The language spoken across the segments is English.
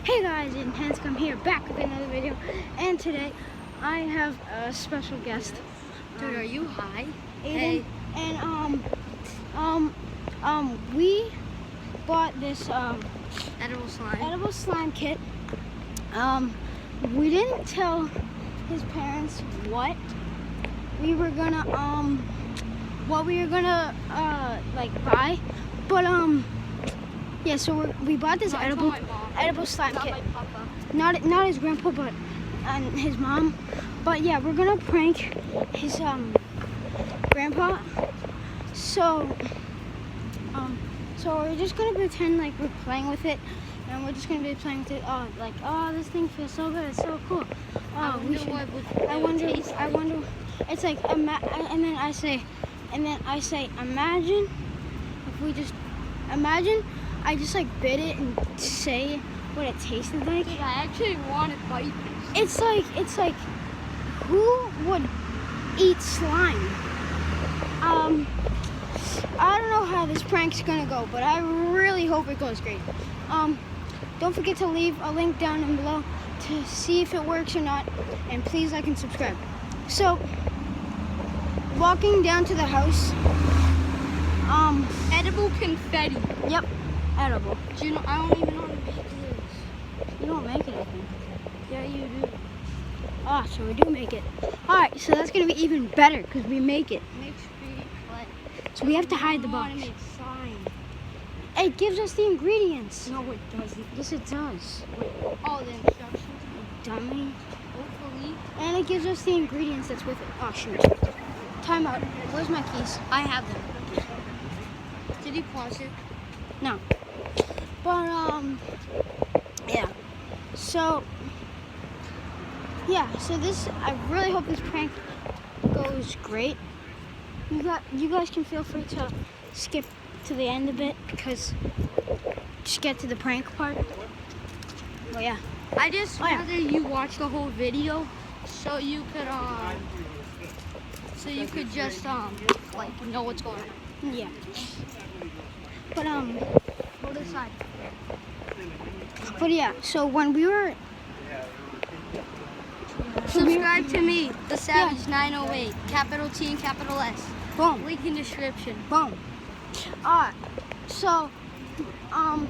Hey guys, Aiden Hanscom here, back with another video, and today I have a special guest. Dude, are you high? Aiden, and we bought this Edible slime. kit. We didn't tell his parents what we were gonna buy, but yeah. So we bought this edible slime Not kit. my papa. Not his grandpa, but and his mom. But yeah, we're gonna prank his grandpa. So we're just gonna pretend like we're playing with it, and we're just gonna be playing with it. Oh, this thing feels so good. It's so cool. I wonder. I wonder. It's like and then I say, imagine if we just imagine. I just like bit it and say what it tasted like. Dude, I actually want to bite this. It's like who would eat slime? I don't know how this prank's gonna go, but I really hope it goes great. Don't forget to leave a link down below to see if it works or not, and please like and subscribe. So, walking down to the house. Edible confetti. Yep, edible. Do you know? I don't even know how to make this. You don't make it, I think. Yeah, you do. Ah, so we do make it. Alright, so that's gonna be even better because we make it. Makes pretty what? So we have to hide the I box. want to make slime. It gives us the ingredients. No, it doesn't. Yes, it does. Oh, the instructions. Dummy. Hopefully. And it gives us the ingredients that's with it. Oh, shoot. Time out. Where's my keys? I have them. Did he pause it? No. But, yeah. So this, I really hope this prank goes great. You guys can feel free to skip to the end a bit because just get to the prank part. But yeah. I just Oh, yeah. rather you watch the whole video so you could just like know what's going on. Yeah. But Go to the side. But yeah, so when we were Subscribe to me, The Savage 908, capital T and capital S. boom, Link in description. boom. Alright, so oh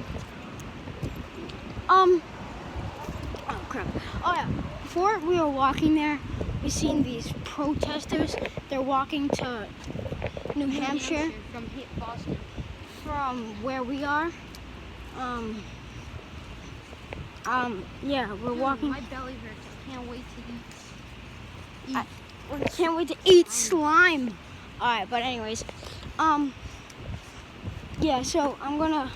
crap. Oh yeah. Before we were walking there, we seen these protesters. They're walking to New Hampshire From Boston. from where we are. Yeah, we're Dude, walking. my belly hurts. I can't wait to eat. I can't wait to eat slime. Alright, but anyways, yeah, so I'm gonna,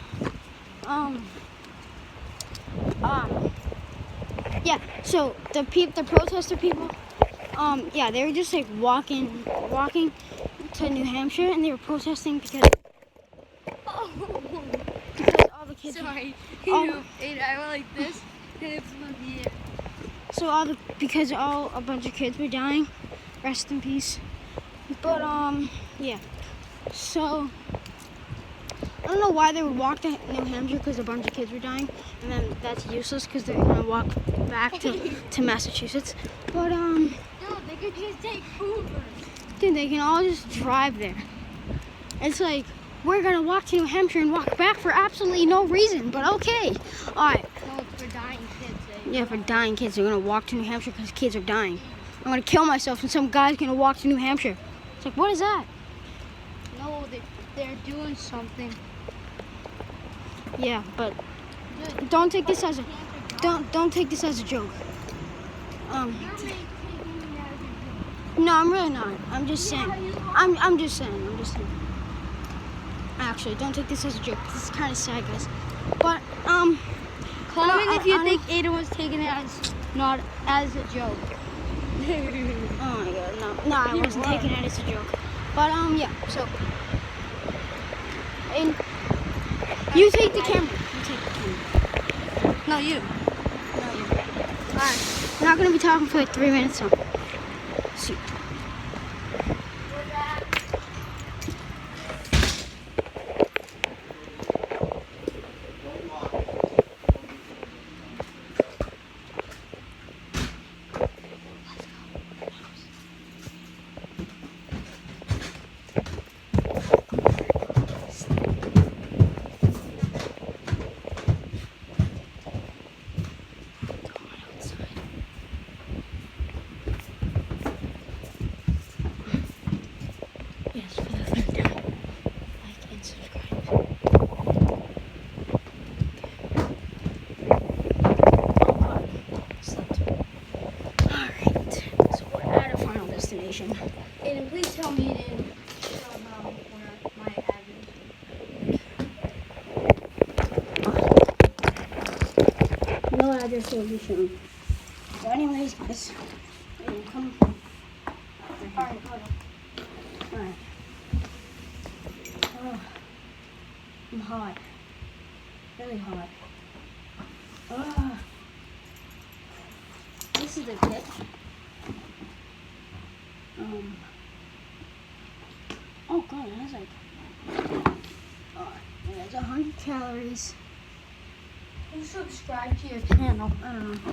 yeah, so the protester people, yeah, they were just like walking to New Hampshire, and they were protesting because all the kids. Sorry. Um, I went like this, and it's in the air. So because a bunch of kids were dying. Rest in peace. But yeah. So I don't know why they would walk to New Hampshire because a bunch of kids were dying, and then that's useless because they're gonna walk back to Massachusetts. But No, they could just take Uber. dude, they can all just drive there. It's like we're gonna walk to New Hampshire and walk back for absolutely no reason. But okay. All right. No, it's for dying kids. Yeah, for dying kids, they're gonna walk to New Hampshire because kids are dying. I'm gonna kill myself and some guy's gonna walk to New Hampshire. It's like, what is that? No, they're doing something. Yeah, but Dude, don't take this as a don't take this as a joke. you're taking me as a joke. No, I'm really not. I'm just saying. I'm just saying. Actually, don't take this as a joke. This is kind of sad, guys. But Comment if I you don't- think Aiden was taking it as not as a joke. oh my god, no, I wasn't taking it as a joke. But yeah, so and you take the camera. You take the camera. No, you. No, you. Alright, we're not gonna be talking for like 3 minutes, so see. no address will be shown. So anyways, guys, come. Alright, hold on. Alright. Oh, I'm hot. Really hot. Oh. This is the pitch. Oh god, that's like. Oh, yeah, it's 100 calories. Who subscribed to your channel? I don't know.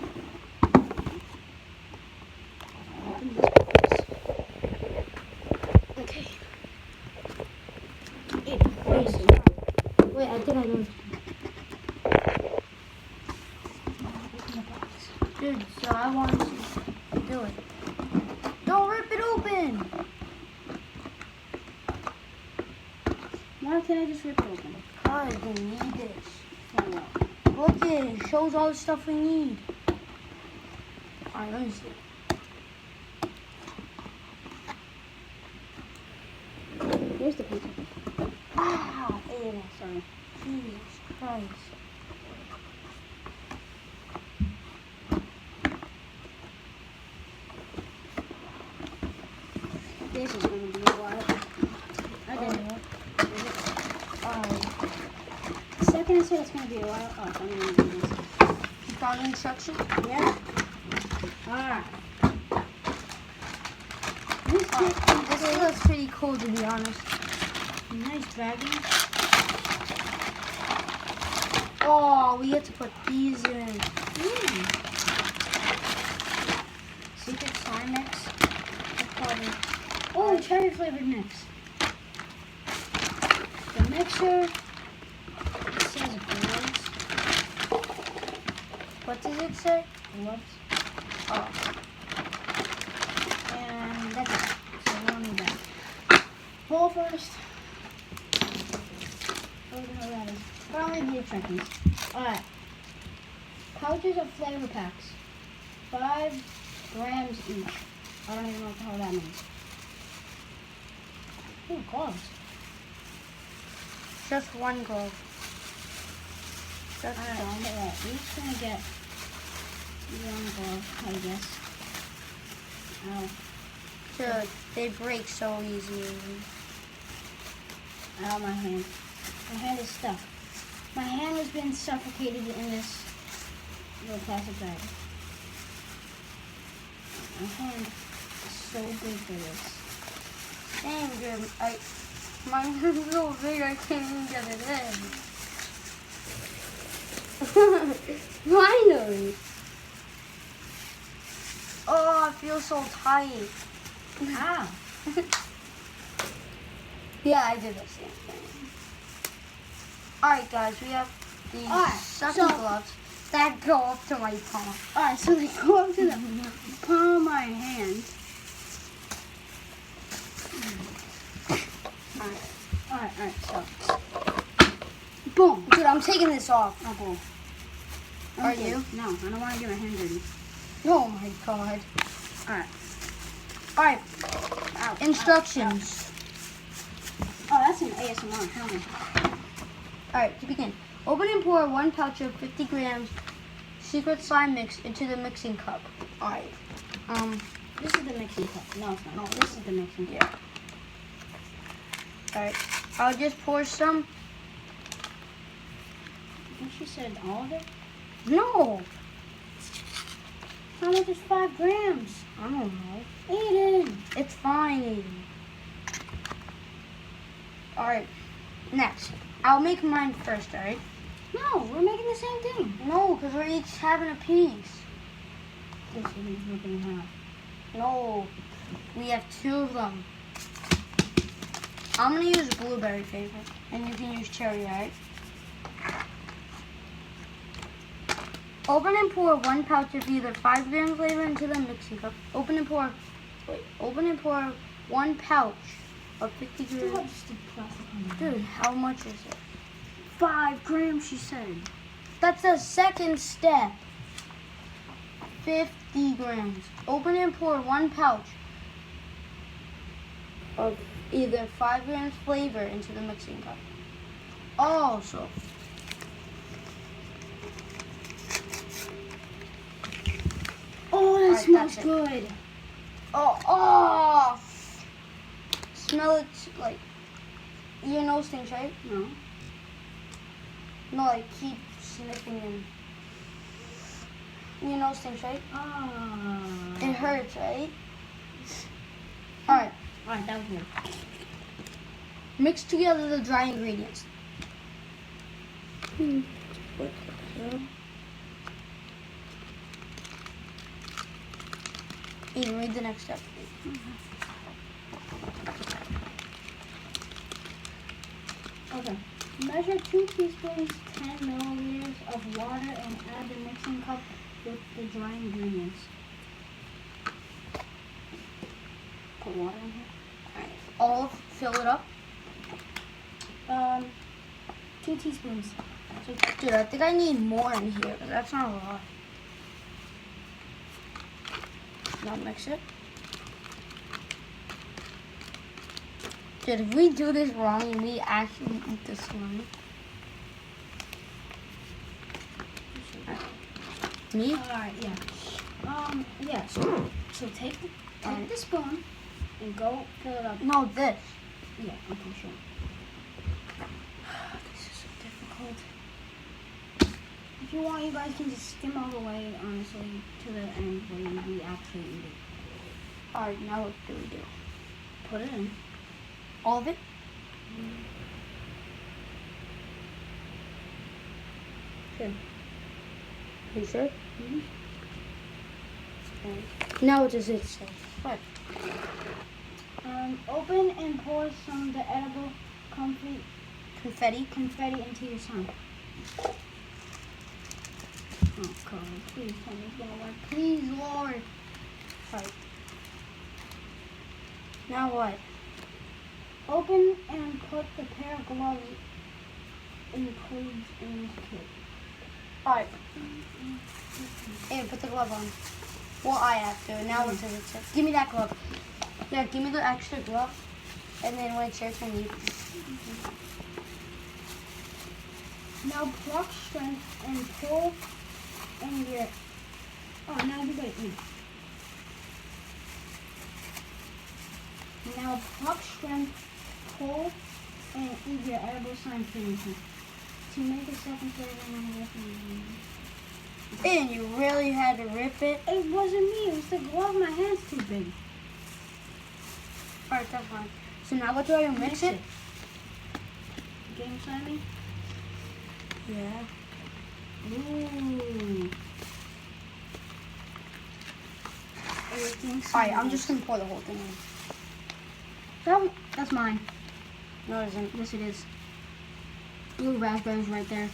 Okay. Wait, I think I know. Dude, so I want to do it. Don't rip it open! Why can't I just rip it open? Cause we need this. For what? Look it shows all the stuff we need. Alright, let me see. Here's the pizza. Ah, yeah, Sorry. Jesus Christ. This is going to be a while. I didn't know. The second I said it's going to be a while. Oh, I'm going to do this. You found the instruction? Yeah. Alright. This looks pretty cool, to be honest. Nice dragon. Oh, we get to put these in. Secret slime mix. Oh, cherry flavored mix. The mixer. It says gloves. What does it say? Gloves. Oh, And that's it. So we don't need that. Pull first. I don't know what that is. Probably blue seconds. Alright. Pouches of flavor packs. 5 grams each. I don't even know what the hell that means. Oh, gloves. just one glove. That's Alright, done. so we're just gonna get one glove, I guess. Ow. Dude, they break so easy. Ow, my hand. My hand is stuck. My hand has been suffocated in this little plastic bag. My hand is so big for this. Dang, dude, mine is so big I can't even get it in. Finally. Oh, I feel so tight. Ow. Yeah, I did the same thing. Alright, guys, we have these Alright, second so- gloves that go up to my palm. Alright, so they go up to the palm of my hand. Alright, so. Boom. Dude, I'm taking this off. Oh, boom. Are Okay. you? No, I don't want to get my hand dirty. Oh my god. Alright. Alright, Ow. instructions. Oh, that's an ASMR. Tell me. Alright, to begin. Open and pour 1 pouch of 50 grams secret slime mix into the mixing cup. Alright. This is the mixing cup. No, it's not. No, this is the mixing cup. Yeah. Alright. I'll just pour some. I think she said all of it. No. How much is 5 grams? I don't know. Aiden. It's fine, Aiden. Alright. Next. I'll make mine first, alright? No, we're making the same thing. No, because we're each having a piece. This is ripping half. No. We have 2 of them. I'm going to use blueberry flavor. And you can use cherry, alright? Open and pour 1 pouch of either 5 gram flavor into the mixing cup. Open and pour 1 pouch of 50 grams. Dude, how much is it? 5 grams, she said. That's the second step. 50 grams. Open and pour 1 pouch of either 5 grams flavor into the mixing cup. Also, smells that's it. good. Oh. Smell it like your nose stinks, right? No. No, like keep sniffing and your nose stinks, right? It hurts, right? Alright, Alright, that was good. mix together the dry ingredients. Eden, read the next step. Okay. Measure 2 teaspoons, 10 milliliters of water and add the mixing cup with the dry ingredients. Put water in here. All fill it up. 2 teaspoons. So, dude, I think I need more in here, because that's not a lot. Now mix it. Dude, if we do this wrong and we actually eat this one. Me? Alright, yeah. Yeah, so take the spoon and go fill it up. No, this. Yeah, okay, sure. This is so difficult. If you want, you guys can just skim all the way, honestly, to the end where we actually eat it. Alright, now what do we do? Put it in. All of it? Sure. Are you sure? Mm-hmm. Now what does it say? What? Open and pour some of the edible Confetti? confetti into your sign. Oh God, please tell me it's gonna work. Please, Lord. Alright. Now what? Open and put the pair of gloves includes in this kit. Alright. Hey, put the glove on. Well, I have to. Now what does it say? Give me that glove. Yeah, give me the extra glove. And then when it's your turn, you. Now pluck strength and pull in your. Oh, now you got it in. Now pluck strength, pull, and eat your edible sign finishing. To make a second flavor, And you really had to rip it? it wasn't me. It was the glove. My hand's too big. Alright, that's fine. So now what do I do? Mix it? Game signing. Yeah. Ooh. Everything's Alright, I'm just gonna pour the whole thing in. That's mine. No, it isn't. Yes, it is. Blue raspberries right there.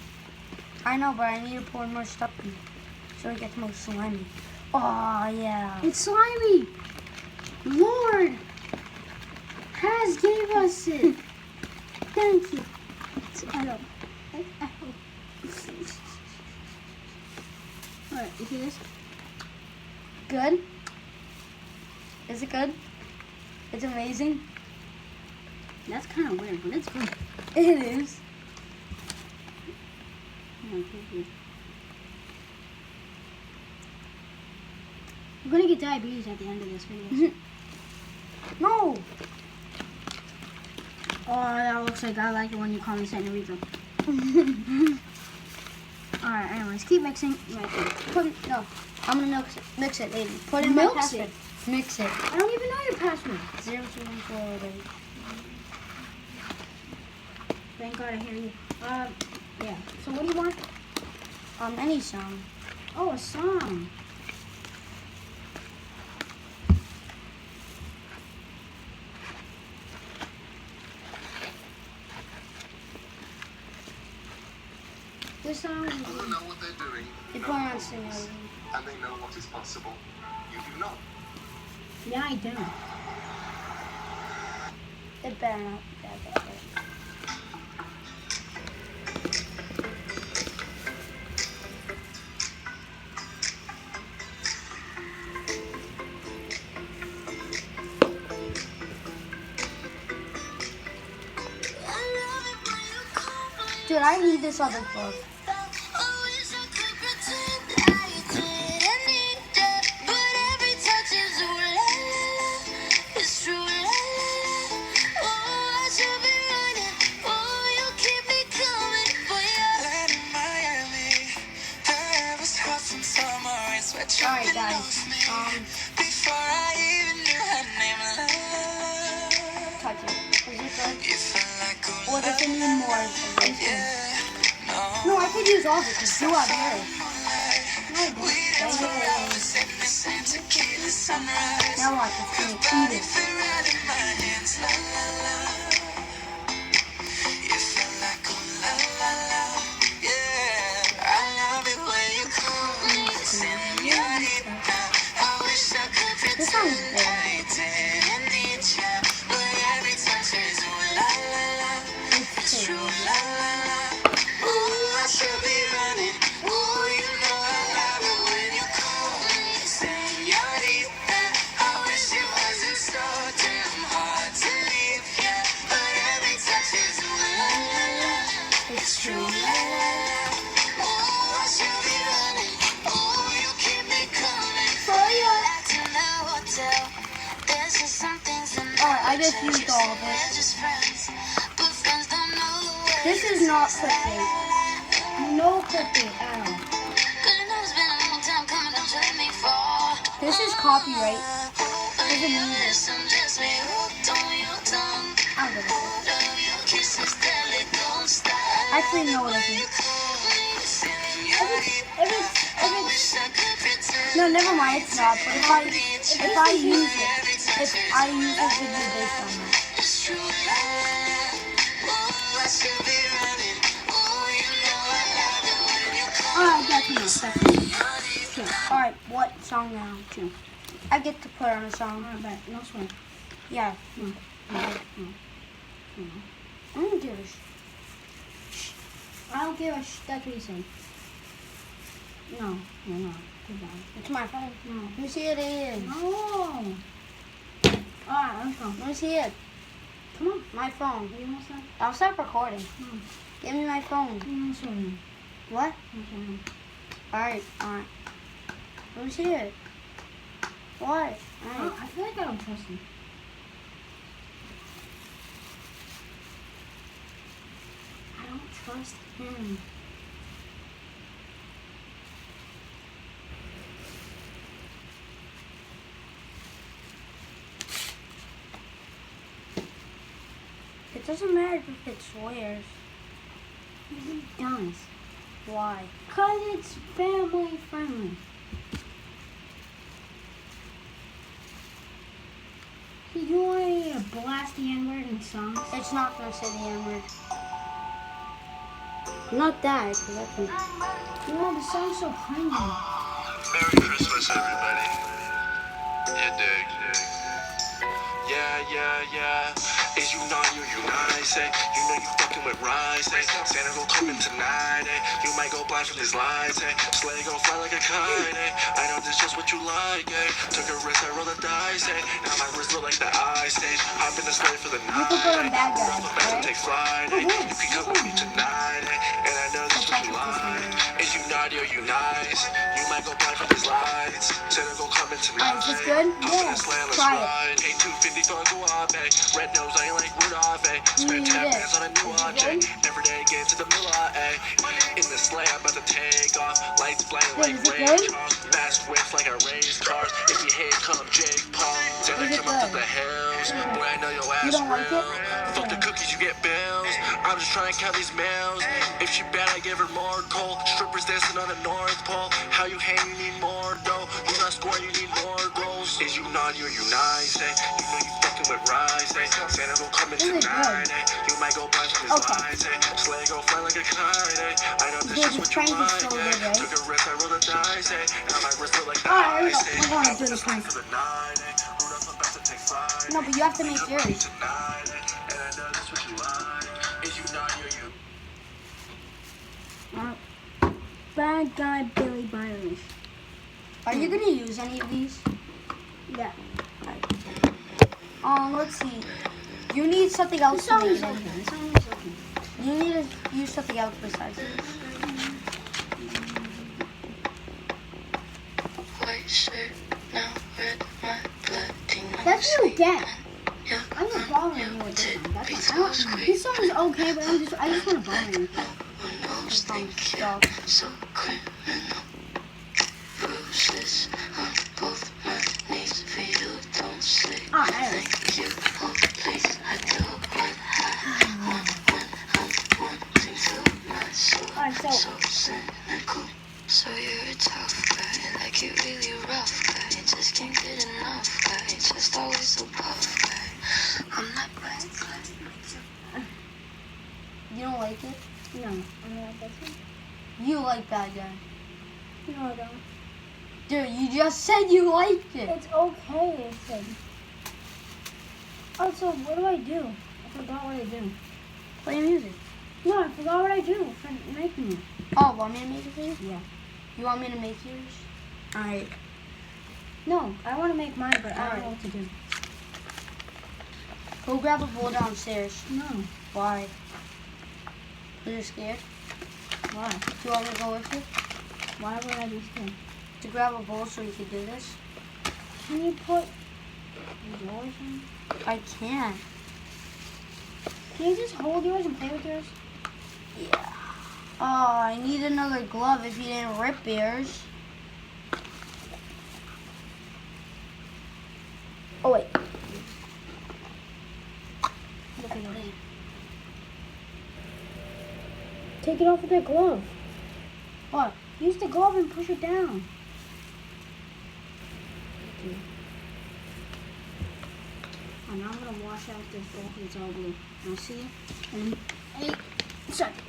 I know, but I need to pour more stuff in so it gets more slimy. Oh, yeah. It's slimy. Lord has gave us it. Thank you. It's edible. It's edible. All right, you see this? Good? Is it good? It's amazing? That's kind of weird, but it's good. It is. I'm gonna get diabetes at the end of this video. No. Oh, that looks like I like it when you call me Santa Rita. Alright, anyways, keep mixing. No, I'm gonna mix it, lady. Put in my Mix password. it? Mix it. I don't even know your password. 0214. Thank God I hear you. Yeah. So what do you want? Any song. Oh, a song. This song. People know what they're doing, They know put on the singing. rules, and they know what is possible. You do not. Yeah, I do. It better not be that bad. Dude, I need this other glove. Alright, guys. Touch it. Is it good? Or does it need more information? No, I could use all of it because you have yours. No, I don't. Now watch, it's gonna eat it. This song is good. It's true. It's true. Alright, I just used all of it. This is not clickbait. No clickbait at all. This is copyright. Doesn't mean this. I'll go with it. Actually, no, it isn't. No, never mind, it's not. But if I use it, if I use a video based on that. Definitely. Okay. Alright, what song now? Two. I get to put on a song. Alright, bet. No swear. Yeah. No. I don't give a I don't give a that's what you said. No, you're not. Goodbye. It's my phone. No. Let me see it in. No. Alright, let's go. Let me see it. Come on. My phone. You almost done? I'll stop recording. No. Give me my phone. No swear. What? No swear. Alright. Let me see it. What? I feel like I don't trust you. I don't trust him. It doesn't matter if it swears. He does. Why? Because it's family friendly. You want me to blast the N-word in songs? It's not gonna say the N-word. Not that, because that's me. You know, the song's so cringy. Merry Christmas, everybody. You dig. Yeah. Is you not you nice, eh? You know you fucking with rice, eh? Santa gon' come in tonight, eh? You might go blind from his lies, eh? Sleigh gon' fly like a kite, eh? I know this just what you like, eh? Took a risk, I rolled the dice, eh? Now my wrist look like the ice, eh? Hop in the sleigh for the night, You can put on bad guys, I'm about to right? take flight, eh? You can come with me tonight, eh? And I know this what you like. Is you naughty or you nice? You might go blind from his lights. Santa gon' come in tonight. Is this good? Hop in the sleigh, let's Try it. ride. Hey, 250 for a guap, eh? Red nose, I ain't like Rudolph, eh? Spend You 10 need bands on a new object. Every day get to the moolah, eh? In the sleigh, I'm about to take off. Lights blinding like Wait, is it ray good? charms. Fast whips like I race cars. If you hate, come Jake Paul. Santa Is it come up to good? the hills. Boy, I know your ass You don't like real. it? Fuck the cookies, you get bills. I'm just trying to count these mails. If she bad, I give her more coal. Strippers dancing on the North Pole. How you hang, you need more dough. You not scoring, you need more goals. Is you naughty or you nice, eh? You know you fucking with rice, eh? Santa gon' come in This is tonight, eh? You might go blind from his Okay. lies, eh? Sleigh gon' fly like a kite, eh? I know this Dude, is the what you prank is like, so eh? good, right? Took a risk, I rolled the dice, eh? Now my wrist look like the Alright, ice, eh? we're gonna do Hop in the sleigh prank. for the night, eh? Rudolph about to take flight, No, but you have to make yours. tonight, eh? And I know this what you like. Is you naughty or you Bad guy Billy Byers. Are you gonna use any of these? Yeah. Let's see. You need something else to make it. You need to use something else besides it. That's you again. I'm not bothering you with this one. That's fine. This song is okay, but I just want to bother you. Stuff. tough guy, like you really rough guy. Just can't get enough guy, just always so puff guy. I'm not bad guy. You don't like it? No, I don't like that one. You like bad guy. No, I don't. Dude, you just said you liked it. It's okay, it said. Also, what do I do? I forgot what I do. Play music. No, I forgot what I do for making it. Oh, want me to make it for you? Yeah. You want me to make yours? Alright. No, I want to make mine, but I don't Alright. know what to do. Go grab a bowl downstairs. No. Why? Because you're scared? Why? Do you want me to go with you? Why would I be scared? To grab a bowl so you can do this? Can you put yours in? I can. Can you just hold yours and play with yours? Yeah. Oh, I need another glove if you didn't rip yours. Oh, wait. Look at it. Take it off with that glove. What? Use the glove and push it down. And now I'm gonna wash out this bowl because it's all blue. I'll see you in 8 seconds.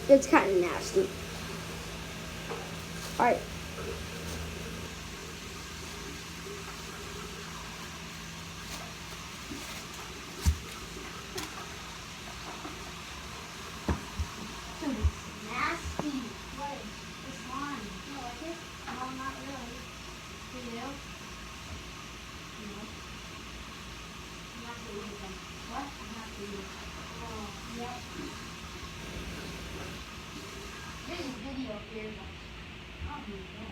It's kind of nasty. All right. Nasty. What? It's slime. You like it? No, not really. Do you? No. I'm not gonna eat them. What? I'm not gonna eat them. Oh, yep. There's a video here. Oh, yeah.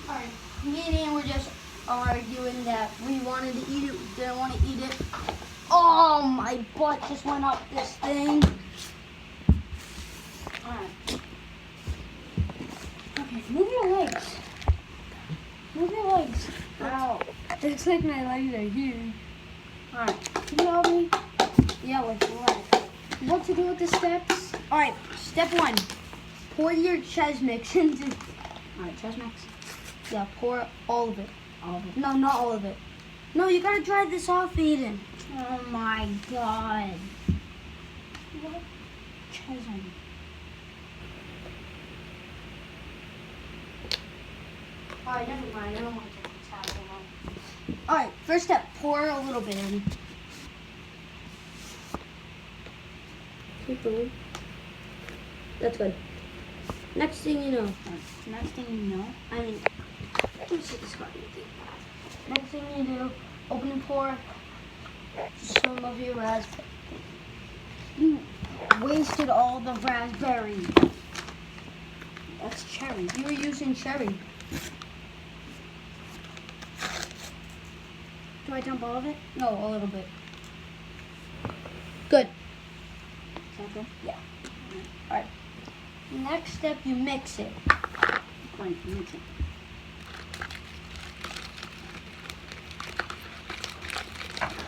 Alright, me and Ian were just arguing that we wanted to eat it, we didn't want to eat it. Oh, my butt just went up this thing. Alright. Okay, move your legs. Move your legs. Ow. Looks like my legs are huge. Alright, can you help me? Yeah, with what? What to do with the steps? Alright, step 1. Pour your chest mix into... Alright, chest mix. Yeah, pour all of it. All of it. No, not all of it. No, you gotta dry this off, Aiden. Oh my god. What? Chesm. Alright, never mind. I don't want to take the towel off. Alright, first step. Pour a little bit in. Keep going. That's good. Next thing you know. Alright, next thing you know. I mean, let me see this card. Next thing you do, open and pour some of your raspberry. You wasted all the raspberry. That's cherry. You were using cherry. Do I dump all of it? No, a little bit. Good. Is that good? Yeah. Alright. Next step, you mix it. Fine, mix it.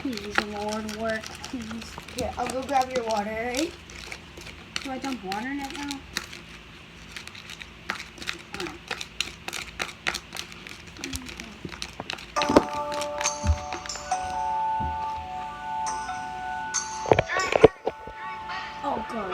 Please, Lord, work, please. Here, I'll go grab your water, alright? Do I dump water in it now? Alright. Oh, God.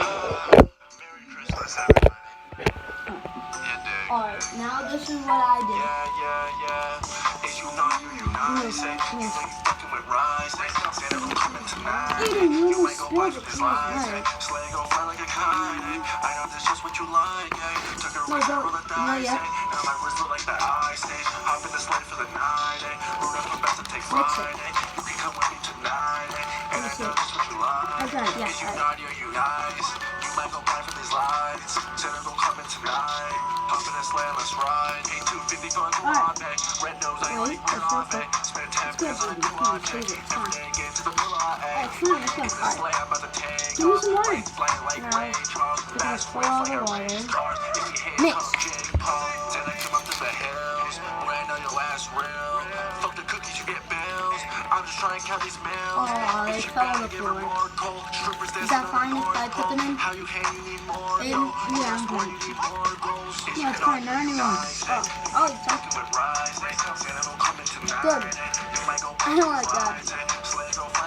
Merry Christmas, everybody. Yeah, dude. Alright, now this is what I did. Yeah. Is you know you nice, eh? You know you fucking with Rise, eh? Santa gon' come in tonight, eh? Aiden, you You might go blind spilled with it. his lies, eh? Right. Sleigh gon' fly like a kite, eh? I know this just what you like, eh? Took a risk, don't. roll the Not dice, yet. eh? Now my wrist look like the ice, eh? Hop in the sleigh for the night, eh? Rudolph the best to take flight, eh? You can come with me tonight, eh? And I know just what you like. I got it, yeah, Is you alright. naughty or you nice? You might go blind for these lights. Santa gon' come in tonight. Hop in the sleigh, let's ride. 8-250 going to Alright. eh? Red nose, I Wait, like Rudolph, eh? Spend 10 good, minutes on the baby. Come on, Duarte. please, Every day get to the pull-out, eh? Alright, come on, let's go. Alright. Give me some water. No. Pour all the water. Mix. Oh, they fell on the floor. Is that fine if I put them in? Yeah, I'm fine. Yeah, it's fine. Not anyone. Oh, it's okay. Good. I don't like that.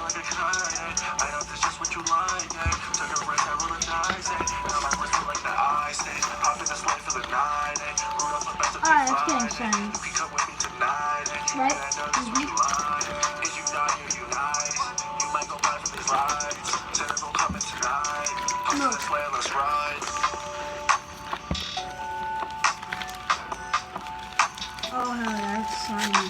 Alright, let's get insane. Right? No. Oh, hell yeah, that's slimy.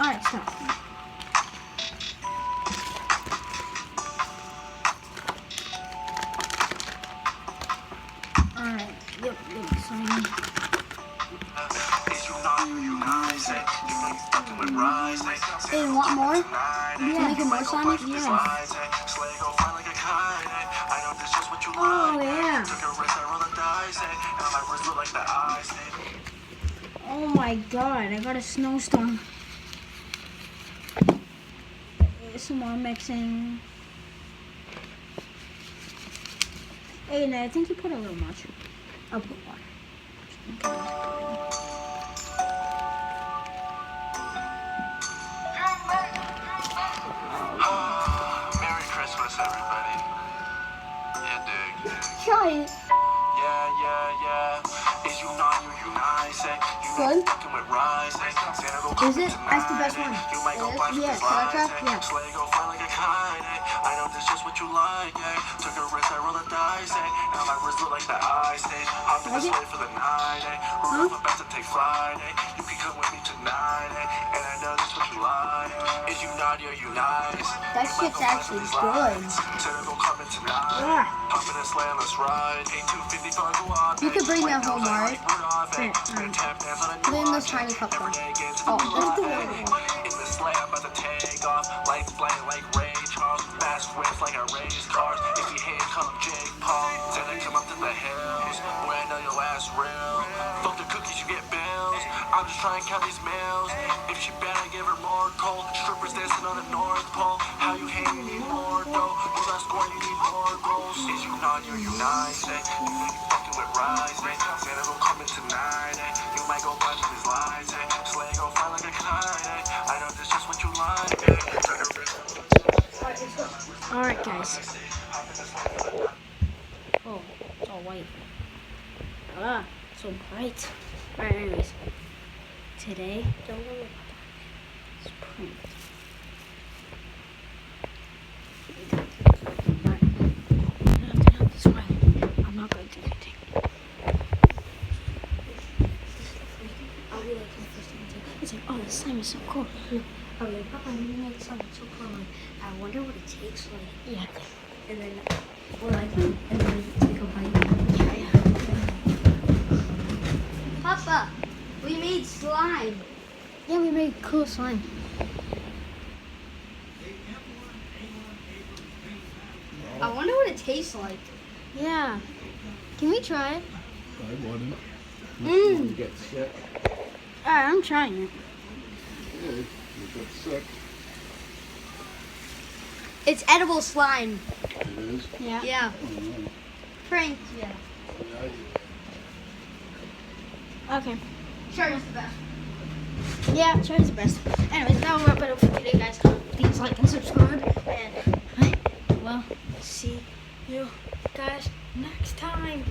Alright, stop. Alright, yep, slimy. Hey, you want more? Yeah. Make it more slimy? Yes. Oh, yeah. Oh my god, I got a snowstorm. Some more mixing. Hey, no, I think you put a little much. I'll put water. Merry Christmas, everybody. Yeah, dude. Try it. Yeah. Is you not you nice? Good. Fucking with rise. Santa go Is it? That's the best one. You might go It buy is? for Yeah. this Can I life, try? Yeah. Slay go fly like a kite, I know this just what you like, Took a risk, I roll the dice, Now my wrist look like the ice, Hop in the Like it? sleigh for the night, Rudolph about to take flight, You can come with me tonight, And I know this what you like. Is you naughty or you nice? That shit's actually good. Santa go coming tonight. Yeah. Hop in the sleigh, let's ride. 250 go up. You could bring that home, alright? Yeah, Put it in those tiny cup ones. Oh, there's the water one. In the sleigh, I'm about to take off. Lights blame like Ray Charles. Fast whips like I race cars. If you hate, come Jake Paul. Santa come up to the hills. Boy, I know your ass real. Fuck the cookies, you get bills. I'm just trying to count these meals. If she bad, I give her more cold. Strippers dancing on the North Pole. How you hate, you need more dough. You got scoring, you need more goals. Is you naughty or you nice? You know you fucking with rise. Santa go coming tonight. You might go blind to his lies. Slay go fly like a kite. I know this just what you like. Alright, guys. Oh, it's all white. Ah, so bright. Alright, anyways. Today, don't worry about that. It's prank. Not this way. I'm not going to do anything. I'll be like the first thing. It's like, oh, this slime is so cool. I'll be like, Papa, I'm gonna make something so cool. I'm like, I wonder what it tastes like. Yeah. And then, or like, and then take a bite. Yeah. Papa, we made slime. Yeah, we made cool slime. I wonder what it tastes like. Yeah. Can we try it? I wouldn't. Mmm. You get sick. Alright, I'm trying it. Yeah, you get sick. It's edible slime. It is. Yeah. Yeah. Oh, no. Frank. Yeah. Yeah, Okay. Sure, it's the best. Yeah, try's the best. Anyways, that will wrap it up for today, guys. Please like and subscribe. And, well, see you guys next time.